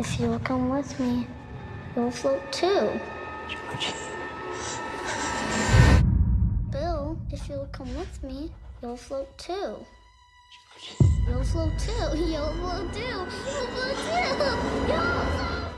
If you will come with me, you'll float too. Bill, if you'll come with me, you'll float too. You'll float too. You'll float too. You'll float too. You'll float.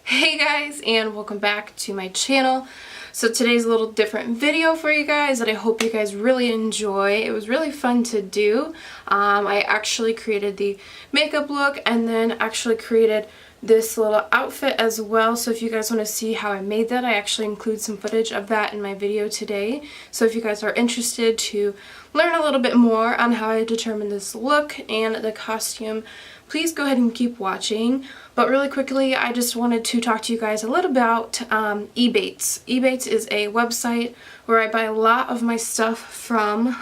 Hey guys, and welcome back to my channel. So today's a little different video for you guys that I hope you guys really enjoy. It was really fun to do. I actually created the makeup look and then actually created this little outfit as well. So if you guys want to see how I made that, I actually include some footage of that in my video today. So if you guys are interested to learn a little bit more on how I determined this look and the costume, please go ahead and keep watching. But really quickly, I just wanted to talk to you guys a little about Ebates. Ebates is a website where I buy a lot of my stuff from.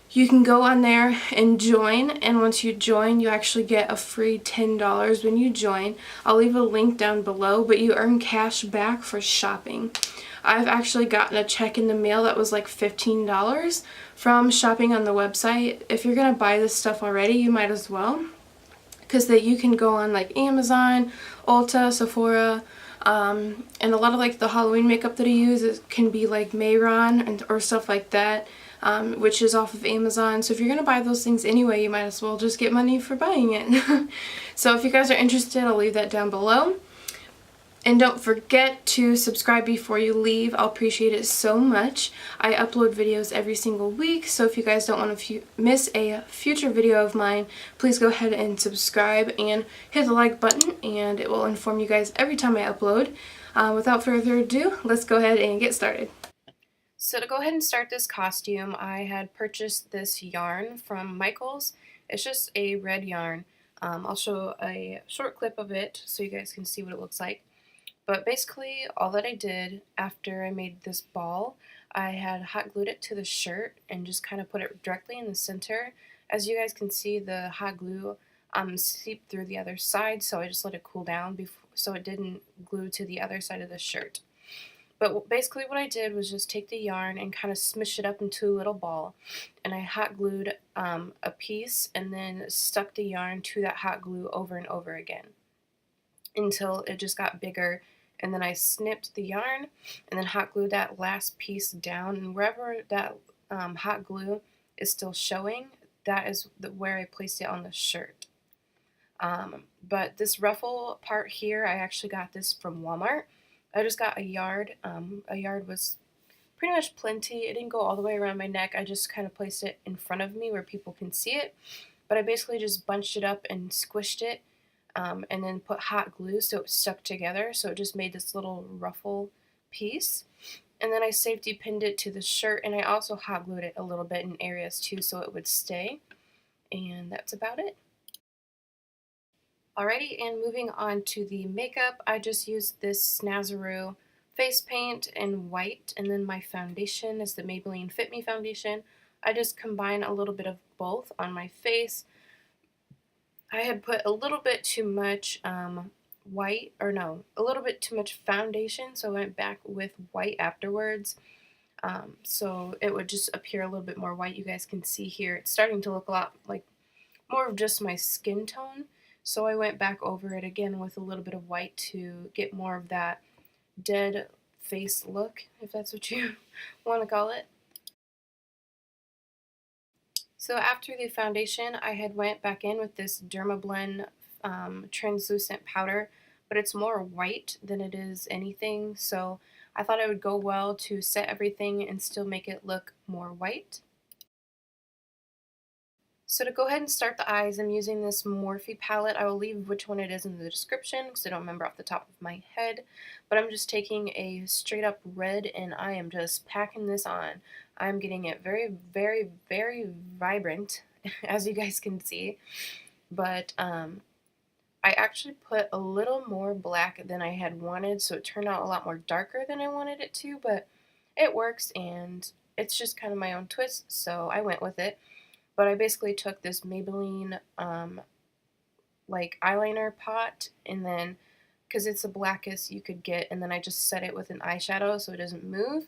You can go on there and join, and once you join, you actually get a free $10 when you join. I'll leave a link down below, but you earn cash back for shopping. I've actually gotten a check in the mail that was like $15 from shopping on the website. If you're going to buy this stuff already, you might as well, because you can go on like Amazon, Ulta, Sephora, and a lot of like the Halloween makeup that I use can be like Maybelline or stuff like that, which is off of Amazon. So if you're going to buy those things anyway, you might as well just get money for buying it. So if you guys are interested, I'll leave that down below. And don't forget to subscribe before you leave. I'll appreciate it so much. I upload videos every single week, so if you guys don't want to miss a future video of mine, please go ahead and subscribe and hit the like button, and it will inform you guys every time I upload. Without further ado, let's go ahead and get started. So to go ahead and start this costume, I had purchased this yarn from Micheals. It's just a red yarn. I'll show a short clip of it so you guys can see what it looks like. But basically, all that I did after I made this ball, I had hot glued it to the shirt and just kind of put it directly in the center. As you guys can see, the hot glue seeped through the other side, so I just let it cool down so it didn't glue to the other side of the shirt. But basically what I did was just take the yarn and kind of smush it up into a little ball, and I hot glued a piece and then stuck the yarn to that hot glue over and over again until it just got bigger. And then I snipped the yarn and then hot glued that last piece down, and wherever that hot glue is still showing, that is where I placed it on the shirt. But this ruffle part here, I actually got this from Walmart. I just got a yard. A yard was pretty much plenty. It didn't go all the way around my neck. I just kind of placed it in front of me where people can see it. But I basically just bunched it up and squished it. And then put hot glue so it stuck together, so it just made this little ruffle piece. And then I safety pinned it to the shirt, and I also hot glued it a little bit in areas too so it would stay. And that's about it. Alrighty, and moving on to the makeup, I just used this Snazaroo face paint in white, and then my foundation is the Maybelline Fit Me foundation. I just combine a little bit of both on my face. I had put a little bit too much a little bit too much foundation, so I went back with white afterwards. So it would just appear a little bit more white. You guys can see here, it's starting to look a lot like more of just my skin tone. So I went back over it again with a little bit of white to get more of that dead face look, if that's what you want to call it. So after the foundation, I had went back in with this Dermablend translucent powder, but it's more white than it is anything, so I thought it would go well to set everything and still make it look more white. So to go ahead and start the eyes, I'm using this Morphe palette. I will leave which one it is in the description because I don't remember off the top of my head. But I'm just taking a straight up red and I am just packing this on. I'm getting it very, very, very vibrant, as you guys can see. But I actually put a little more black than I had wanted, so it turned out a lot more darker than I wanted it to, but it works and it's just kind of my own twist, so I went with it. But I basically took this Maybelline like eyeliner pot, and then, because it's the blackest you could get, and then I just set it with an eyeshadow so it doesn't move.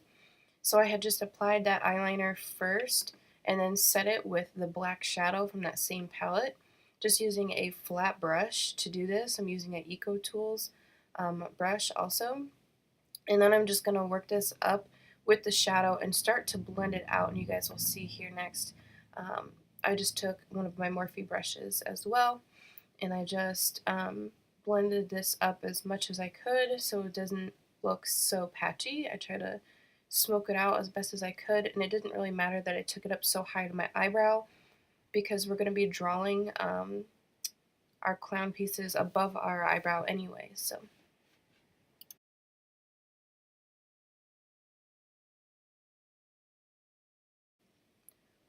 So I had just applied that eyeliner first and then set it with the black shadow from that same palette. just using a flat brush to do this. I'm using an Eco Tools brush also. And then I'm just going to work this up with the shadow and start to blend it out, and you guys will see here next. I just took one of my Morphe brushes as well, and I just blended this up as much as I could so it doesn't look so patchy. I try to smoke it out as best as I could, and it didn't really matter that I took it up so high to my eyebrow because we're going to be drawing our clown pieces above our eyebrow anyway. So.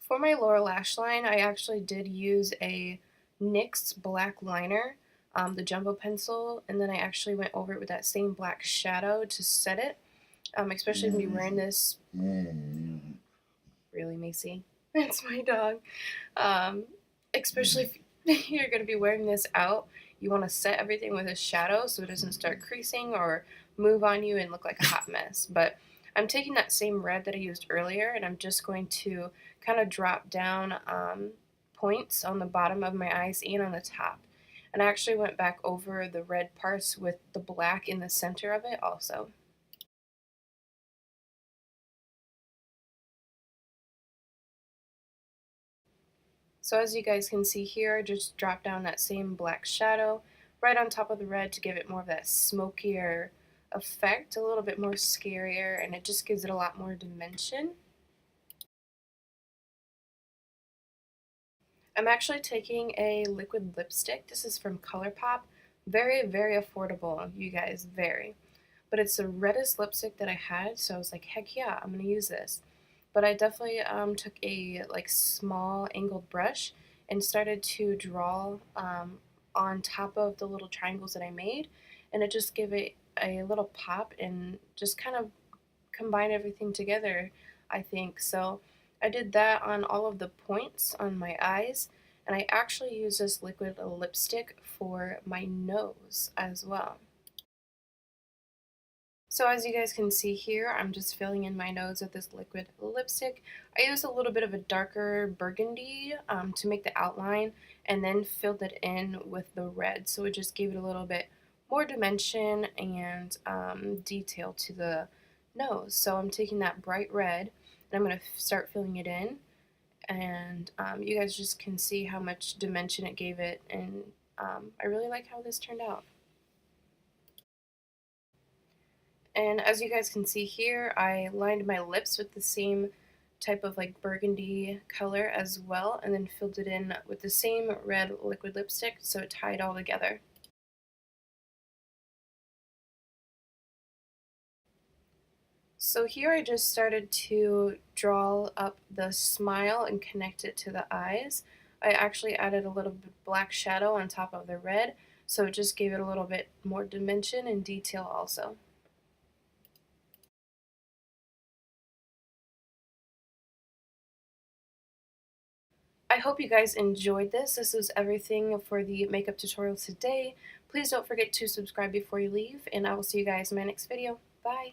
For my lower lash line, I actually did use a NYX black liner, the jumbo pencil, and then I actually went over it with that same black shadow to set it, especially when you're wearing this. Really, Macy? That's my dog. Especially if you're going to be wearing this out, you want to set everything with a shadow so it doesn't start creasing or move on you and look like a hot mess. But I'm taking that same red that I used earlier, and I'm just going to kind of drop down points on the bottom of my eyes and on the top. And I actually went back over the red parts with the black in the center of it also. So as you guys can see here, I just dropped down that same black shadow right on top of the red to give it more of that smokier effect, a little bit more scarier, and it just gives it a lot more dimension. I'm actually taking a liquid lipstick. This is from Colourpop. Very, very affordable, you guys, very. But it's the reddest lipstick that I had, so I was like, heck yeah, I'm going to use this. But I definitely took a small angled brush and started to draw on top of the little triangles that I made, and it just gave it a little pop and just kind of combine everything together, I think. So I did that on all of the points on my eyes, and I actually use this liquid lipstick for my nose as well. So as you guys can see here, I'm just filling in my nose with this liquid lipstick. I used a little bit of a darker burgundy to make the outline, and then filled it in with the red, so it just gave it a little bit more dimension and detail to the nose. So I'm taking that bright red, and I'm going to start filling it in, and you guys just can see how much dimension it gave it, and I really like how this turned out. And as you guys can see here, I lined my lips with the same type of burgundy color as well, and then filled it in with the same red liquid lipstick so it tied all together. So here I just started to draw up the smile and connect it to the eyes. I actually added a little bit of black shadow on top of the red, so it just gave it a little bit more dimension and detail also. I hope you guys enjoyed this. This was everything for the makeup tutorial today. Please don't forget to subscribe before you leave, and I will see you guys in my next video. Bye!